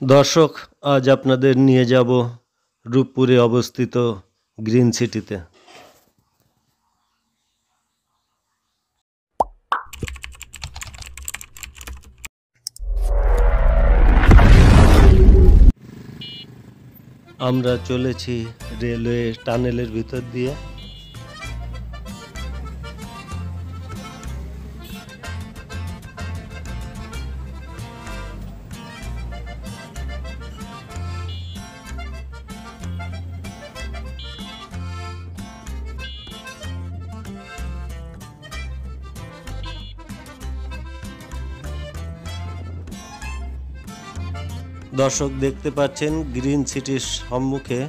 দর্শক, আজ আপনাদের নিয়ে যাব রূপপুরে অবস্থিত গ্রিন সিটিতে। আমরা চলেছি রেলওয়ে টানেলের ভিতর দিয়ে। দর্শক, দেখতে পাচ্ছেন গ্রিন সিটির সম্মুখে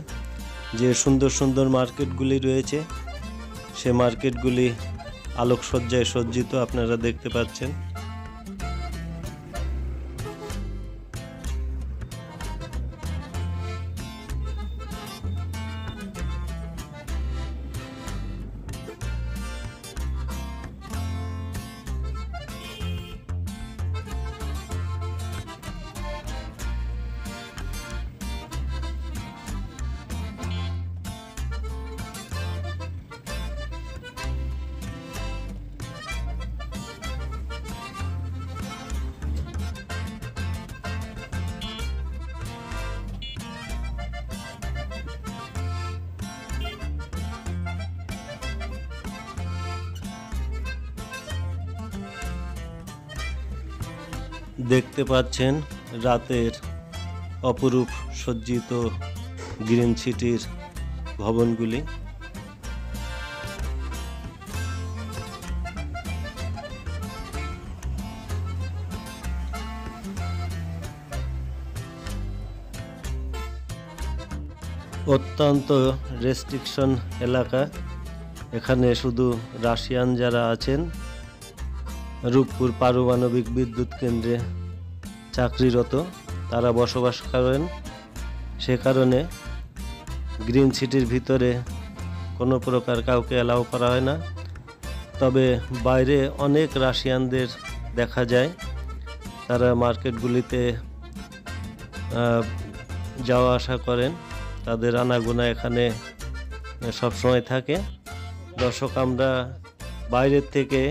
যে সুন্দর সুন্দর মার্কেটগুলি রয়েছে, সে মার্কেটগুলি আলোকসজ্জায় সজ্জিত আপনারা দেখতে পাচ্ছেন। দেখতে পাচ্ছেন রাতের অপরূপ সজ্জিত গ্রিন সিটির ভবনগুলি। অত্যন্ত রেস্ট্রিকশন এলাকা। এখানে শুধু রাশিয়ান যারা আছেন, রূপপুর পারমাণবিক বিদ্যুৎ কেন্দ্রে চাকরিরত, তারা বসবাস করেন। সে কারণে গ্রিন সিটির ভিতরে কোনো প্রকার কাউকে অ্যালাউ করা হয় না। তবে বাইরে অনেক রাশিয়ানদের দেখা যায়, তারা মার্কেটগুলিতে যাওয়া আসা করেন। তাদের আনাগোনা এখানে সবসময় থাকে। দর্শক, আমরা বাইরের থেকে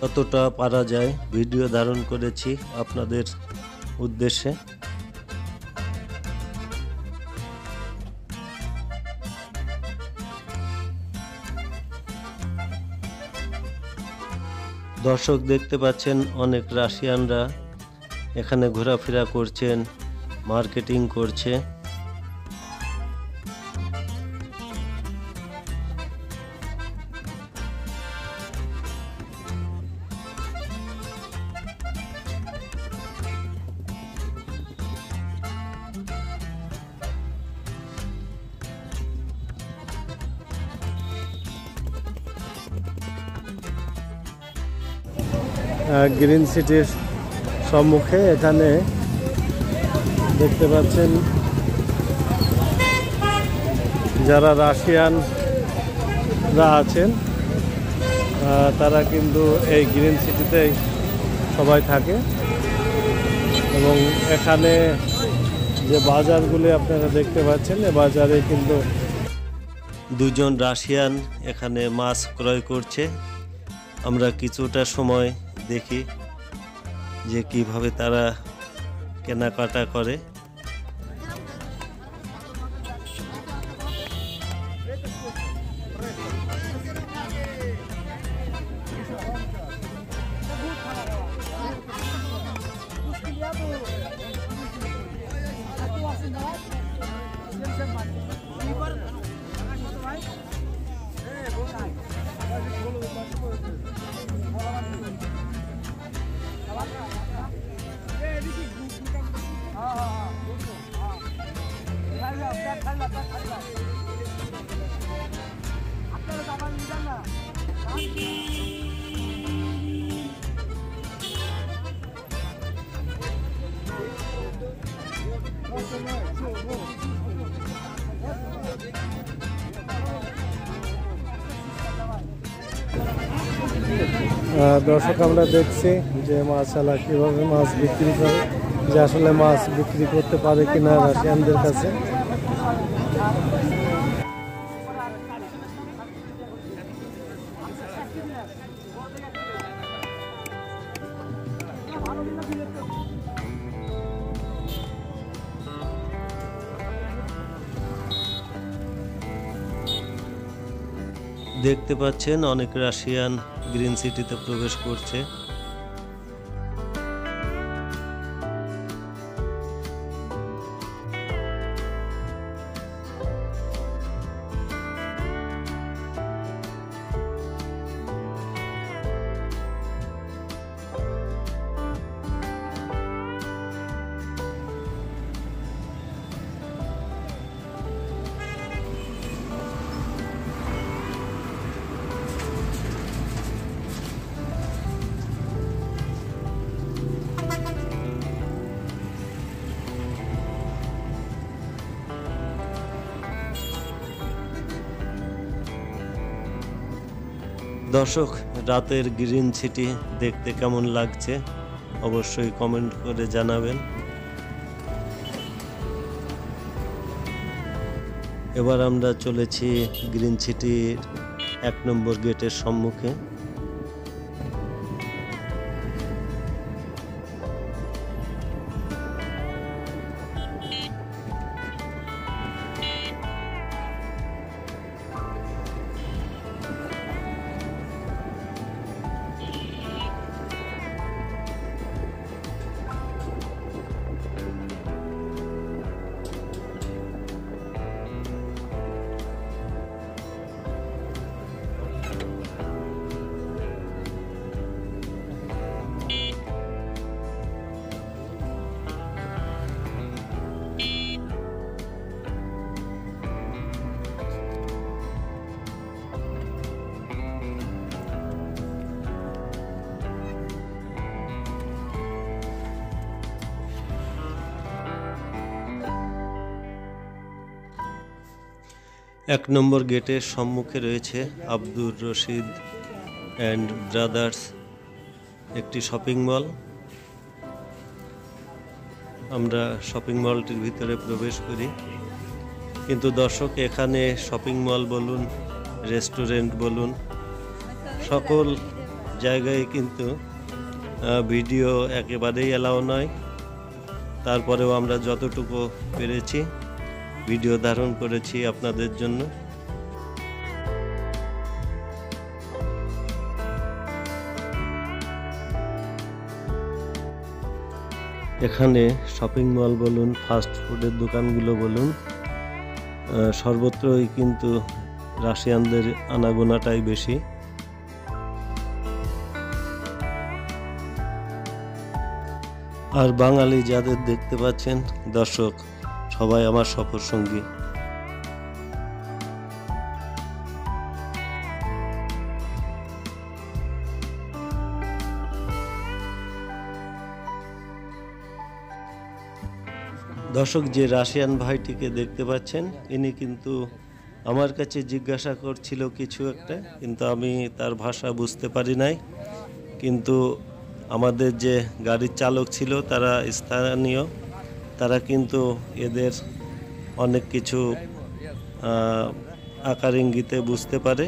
কতটা পারা যায় ভিডিও ধারণ করেছি আপনাদের উদ্দেশ্যে। দর্শক, দেখতে পাচ্ছেন অনেক রাশিয়ানরা এখানে ঘোরাফেরা করছেন, মার্কেটিং করছে। গ্রিন সিটির সম্মুখে এখানে দেখতে পাচ্ছেন যারা রাশিয়ানরা আছেন, তারা কিন্তু এই গ্রিন সিটিতেই সবাই থাকে। এবং এখানে যে বাজারগুলি আপনারা দেখতে পাচ্ছেন, এই বাজারে কিন্তু দুজন রাশিয়ান এখানে মাছ ক্রয় করছে। আমরা কিছুটা সময় দেখি যে কিভাবে তারা কেনাকাটা করে। দর্শক, আমরা দেখছি যে মাছালা কিভাবে মাছ বিক্রি করে। যে আসলে মাছ বিক্রি করতে পারে কিনা রাশিয়ানদের কাছে। দেখতে পাচ্ছেন অনেক রাশিয়ান গ্রিন সিটিতে প্রবেশ করছে। দর্শক, রাতের গ্রিন সিটি দেখতে কেমন লাগছে অবশ্যই কমেন্ট করে জানাবেন। এবার আমরা চলেছি গ্রিন সিটির 1 নম্বর গেটের সম্মুখে। এক নম্বর গেটের সম্মুখে রয়েছে আব্দুর রশিদ অ্যান্ড ব্রাদার্স একটি শপিং মল। আমরা শপিং মলটির ভিতরে প্রবেশ করি, কিন্তু দর্শক এখানে শপিং মল বলুন, রেস্টুরেন্ট বলুন, সকল জায়গায় কিন্তু ভিডিও একেবারেই অ্যালাউ নয়। তারপরেও আমরা যতটুকু পেরেছি ভিডিও ধারণ করেছি আপনাদের জন্য। এখানে শপিং মল বলুন, ফাস্ট ফুডের দোকানগুলো বলুন, সর্বত্রই কিন্তু রাশিয়ানদের আনাগোনাটাই বেশি। আর বাঙালি যাদের দেখতে পাচ্ছেন দর্শক, সবাই আমার সফর সঙ্গী। দর্শক, যে রাশিয়ান ভাইটিকে দেখতে পাচ্ছেন ইনি কিন্তু আমার কাছে জিজ্ঞাসা করছিল কিছু একটা, কিন্তু আমি তার ভাষা বুঝতে পারি নাই। কিন্তু আমাদের যে গাড়ির চালক ছিল তারা স্থানীয়, তারা কিন্তু এদের অনেক কিছু আকার ইঙ্গিতে বুঝতে পারে।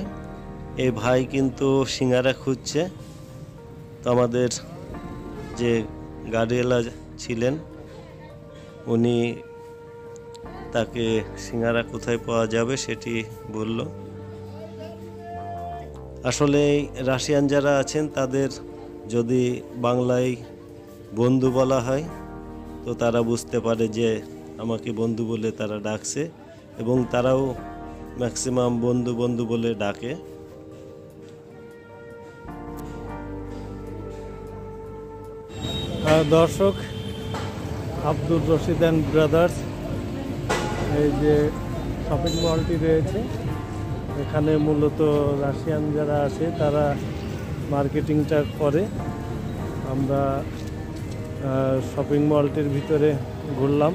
এই ভাই কিন্তু সিঙ্গারা খুঁজছে, তো আমাদের যে গাড়িওয়ালা ছিলেন উনি তাকে সিঙ্গারা কোথায় পাওয়া যাবে সেটি বলল। আসলে রাশিয়ান যারা আছেন তাদের যদি বাংলায় বন্ধু বলা হয় তো তারা বুঝতে পারে যে আমাকে বন্ধু বলে তারা ডাকছে, এবং তারাও ম্যাক্সিমাম বন্ধু বন্ধু বলে ডাকে। দর্শক, আব্দুর রশিদ অ্যান্ড ব্রাদার্স এই যে শপিং মলটি রয়েছে, এখানে মূলত রাশিয়ান যারা আছে তারা মার্কেটিংটা করে। আমরা শপিং মলটির ভিতরে ঘুরলাম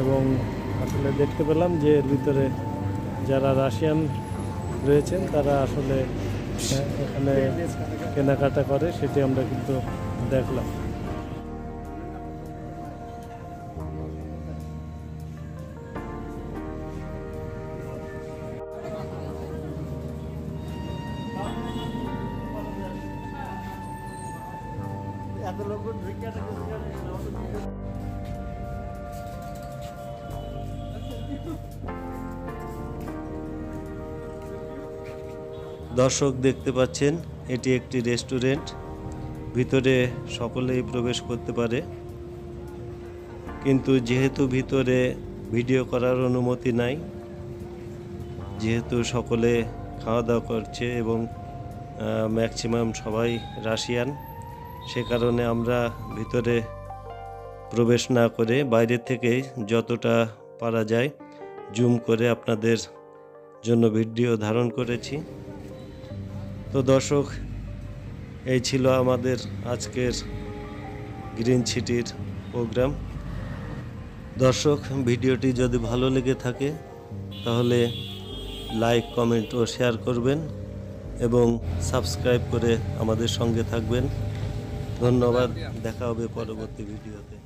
এবং আসলে দেখতে পেলাম যে এর ভিতরে যারা রাশিয়ান রয়েছেন তারা আসলে এখানে কেনাকাটা করে, সেটি আমরা কিন্তু দেখলাম। দর্শক দেখতে পাচ্ছেন এটি একটি রেস্টুরেন্ট, ভিতরে সকলেই প্রবেশ করতে পারে, কিন্তু যেহেতু ভিতরে ভিডিও করার অনুমতি নাই, যেহেতু সকলে খাওয়া দাওয়া করছে এবং ম্যাক্সিমাম সবাই রাশিয়ান, সে কারণে আমরা ভিতরে প্রবেশ না করে বাইরে থেকে যতটা পারা যায় জুম করে আপনাদের জন্য ভিডিও ধারণ করেছি। তো দর্শক, এই ছিল আমাদের আজকের গ্রিন সিটির প্রোগ্রাম। দর্শক, ভিডিওটি যদি ভালো লেগে থাকে তাহলে লাইক, কমেন্ট ও শেয়ার করবেন এবং সাবস্ক্রাইব করে আমাদের সঙ্গে থাকবেন। ধন্যবাদ, দেখা হবে পরবর্তী ভিডিওতে।